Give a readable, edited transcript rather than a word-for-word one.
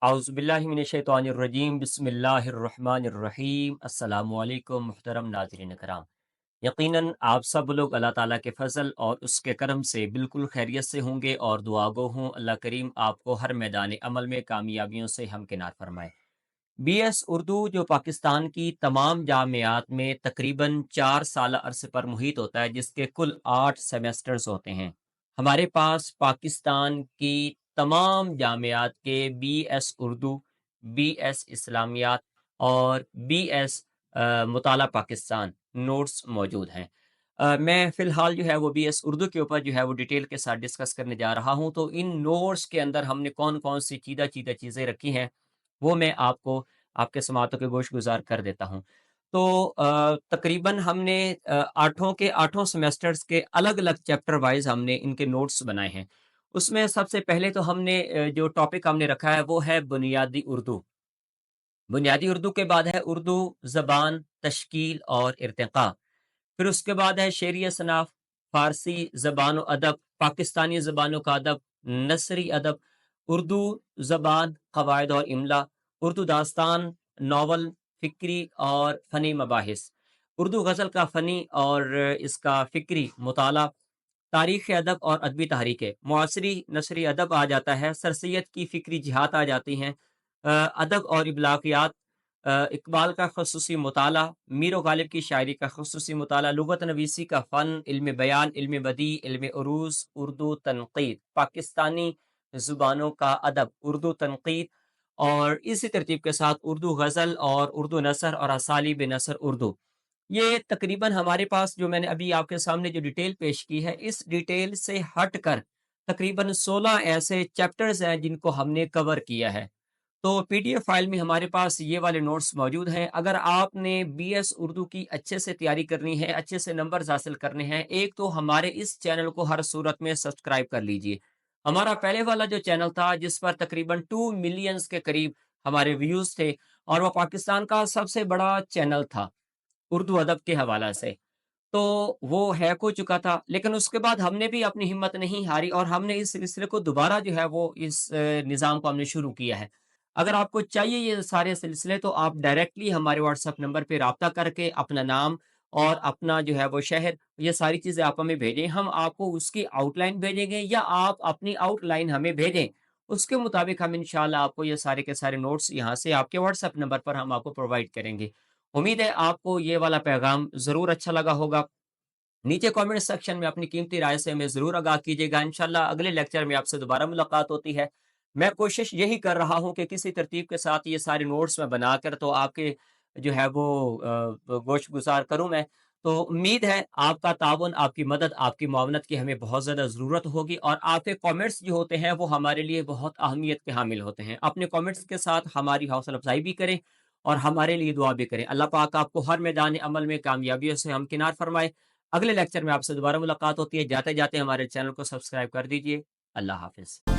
औज़ुबिल्लाहिमिनश्शैतानिर्रजीम बिस्मिल्लाहिर्रहमानिर्रहीम अस्सलामुअलैकुम मुहतरम नाज़रीन कराम। यकीनन आप सब लोग अल्लाह ताला के फ़ज़ल और उसके करम से बिल्कुल खैरियत से होंगे और दुआगो हूँ अल्लाह करीम आपको हर मैदान अमल में कामयाबियों से हमकिनार फरमाए। बीएस उर्दू जो पाकिस्तान की तमाम जामियात में तकरीबन 4 साल अरसे पर मुहित होता है, जिसके कुल 8 सेमेस्टर्स होते हैं। हमारे पास पाकिस्तान की तमाम जामियात के बीएस उर्दू, बीएस इस्लामियात और बीएस मुताला पाकिस्तान नोट्स मौजूद हैं। मैं फ़िलहाल जो है वो बीएस उर्दू के ऊपर जो है वो डिटेल के साथ डिस्कस करने जा रहा हूँ। तो इन नोट्स के अंदर हमने कौन-कौन सी चीज़ चीज़ें रखी हैं, वो मैं आपको आपके समातों के गोश-गुज़ार कर देता हूँ। तो तकरीबन हमने आठों के आठों सेमेस्टर्स के अलग-अलग चैप्टर वाइज़ हमने इनके नोट्स बनाए हैं। उसमें सबसे पहले तो हमने जो टॉपिक हमने रखा है वो है बुनियादी उर्दू। बुनियादी उर्दू के बाद है उर्दू ज़बान, तश्कील और इर्तिक़ा। फिर उसके बाद है शेरिय सनाफ़, फ़ारसी ज़बान व अदब, पाकिस्तानी ज़बानों का अदब, नसरी अदब, उर्दू ज़बान, क़वायद और इमला, उर्दू दास्तान, नावल, फ़िक्री और फ़नी मबाहिस, उर्दू ग़ज़ल का फ़नी और इसका फ़िक्री मुताला, तारीख़ अदब और अदबी तहरीकें, मुआसरी नसरी अदब आ जाता है, सर सैयद की फ़िक्री जिहात आ जाती हैं, अदब और इब्लाग़ियात, इक़बाल का ख़ुसूसी मुताला, मीर व गालिब की शायरी का ख़ुसूसी मुताला, लुग़त नवीसी का फ़न, इल्म बयान, इल्म बदी, इल्म उरूज़, उर्दू तनक़ीद, पाकिस्तानी ज़ुबानों का अदब, उर्दू तनक़ीद और इसी तरतीब के साथ उर्दू ग़ज़ल और उर्दू नसर और असालीब नसर उर्दू। ये तकरीबन हमारे पास जो मैंने अभी आपके सामने जो डिटेल पेश की है, इस डिटेल से हटकर तकरीबन 16 ऐसे चैप्टर्स हैं जिनको हमने कवर किया है। तो पीडीएफ फाइल में हमारे पास ये वाले नोट्स मौजूद हैं। अगर आपने बीएस उर्दू की अच्छे से तैयारी करनी है, अच्छे से नंबर्स हासिल करने हैं, एक तो हमारे इस चैनल को हर सूरत में सब्सक्राइब कर लीजिए। हमारा पहले वाला जो चैनल था जिस पर तकरीबन 2 मिलियंस के करीब हमारे व्यूज़ थे और वो पाकिस्तान का सबसे बड़ा चैनल था, उर्दू अदब के हवाला से। तो वो हैक हो चुका था, लेकिन उसके बाद हमने भी अपनी हिम्मत नहीं हारी और हमने इस सिलसिले को दोबारा जो है वो इस निज़ाम को हमने शुरू किया है। अगर आपको चाहिए ये सारे सिलसिले तो आप डायरेक्टली हमारे व्हाट्सएप नंबर पे राब्ता करके अपना नाम और अपना जो है वो शहर, ये सारी चीज़ें आप हमें भेजें। हम आपको उसकी आउटलाइन भेजेंगे या आप अपनी आउटलाइन हमें भेजें। उसके मुताबिक हम इंशाअल्लाह आपको ये सारे के सारे नोट्स यहाँ से आपके व्हाट्सएप नंबर पर हम आपको प्रोवाइड करेंगे। उम्मीद है आपको ये वाला पैगाम ज़रूर अच्छा लगा होगा। नीचे कमेंट सेक्शन में अपनी कीमती राय से हमें ज़रूर आगाह कीजिएगा। इंशाअल्लाह अगले लेक्चर में आपसे दोबारा मुलाकात होती है। मैं कोशिश यही कर रहा हूँ कि किसी तरतीब के साथ ये सारे नोट्स मैं बनाकर तो आपके जो है वो गोश-गुज़ार करूँ मैं। तो उम्मीद है आपका ताउन, आपकी मदद, आपकी मुआवनत की हमें बहुत ज़्यादा ज़रूरत होगी और आपके कमेंट्स जो होते हैं वो हमारे लिए बहुत अहमियत के हामिल होते हैं। अपने कमेंट्स के साथ हमारी हौसला अफ़ज़ाई भी करें और हमारे लिए दुआ भी करें। अल्लाह पाक आपको हर मैदान अमल में कामयाबियों से हमकिनार फरमाए। अगले लेक्चर में आपसे दोबारा मुलाकात होती है। जाते-जाते हमारे चैनल को सब्सक्राइब कर दीजिए। अल्लाह हाफ़िज़।